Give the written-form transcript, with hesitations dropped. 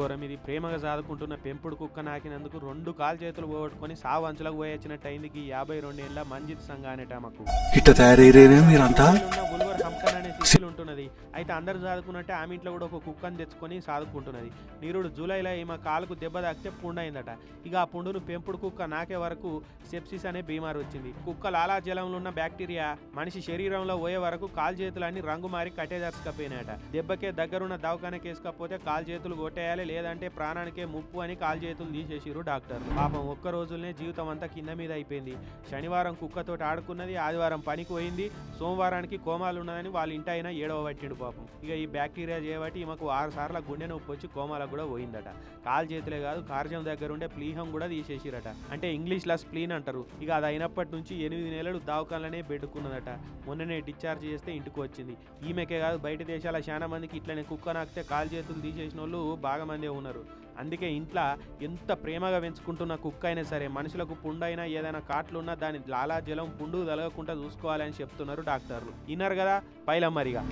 ఘోరం ఇది. ప్రేమగా సాదుకుంటున్న పెంపుడు కుక్క నాకినందుకు 2 కాలు చేతులు పోగొట్టుకొని సావు అంచులకు పోయొచ్చినట్టు అయింది. 52 ఏళ్ల మంజిత్ సంఘ అనేటమకు ఇట్ట తయారయ్యేరే మీరంతా. బుల్వర్ హంసన్ అనే సిసిల్ ఉంటున్నది. అయితే అందరు సాదుకున్నట్టే ఆమె ఇంట్లో కూడా ఒక కుక్కను తెచ్చుకొని సాదుకుంటున్నది. నీరుడు జూలైలో ఈమె కాలుకు దెబ్బ తాకితే పుండైందట. ఇక ఆ పుండును పెంపుడు కుక్క నాకే వరకు సెప్సిస్ అనే బీమారు వచ్చింది. కుక్క లాలాజలంలో ఉన్న బ్యాక్టీరియా మనిషి శరీరంలో పోయే వరకు కాలు చేతులన్నీ రంగు మారి కట్టేదర్చుకపోయినాయట. దెబ్బకే దగ్గరున్న దవాఖానకి వేసుకపోతే కాలు చేతులు కొట్టేయాలి, లేదంటే ప్రాణానికే ముప్పు అని కాలు చేతులు తీసేసిరు డాక్టర్లు. పాపం ఒక్క రోజులనే జీవితం అంతా కింద మీద అయిపోయింది. శనివారం కుక్కతోటి ఆడుకున్నది, ఆదివారం పనికి పోయింది, సోమవారానికి కోమాలు ఉన్నదని వాళ్ళ ఇంటి అయినా ఏడవ పట్టిండు పాపం. ఇక ఈ బ్యాక్టీరియా చేయబట్టి ఈమెకు 6 సార్ల గుండె నొప్పి వచ్చి కోమాలకు కూడా పోయిందట. కాలు చేతులే కాదు కార్జం దగ్గర ఉండే ప్లీహం కూడా తీసేసిరట. అంటే ఇంగ్లీష్లో స్ప్లీన్ అంటారు. ఇక అది అయినప్పటి నుంచి 8 నెలలు దవాఖానలోనే బెడ్డుకున్నదట. మొన్ననే డిశ్చార్జ్ చేస్తే ఇంటికి వచ్చింది. ఈమెకే కాదు బయట దేశాల చాలా మందికి ఇట్లనే కుక్క నాకితే కాలు చేతులు తీసేసిన వాళ్ళు బాగా మందే ఉన్నారు. అందుకే ఇంట్లో ఎంత ప్రేమగా పెంచుకుంటున్న కుక్క అయినా సరే మనుషులకు పుండైనా ఏదైనా కాట్లున్నా దాని లాలాజలం పుండు తలగకుండా చూసుకోవాలని చెప్తున్నారు డాక్టర్లు. విన్నారు కదా పైలమ్మరిగా.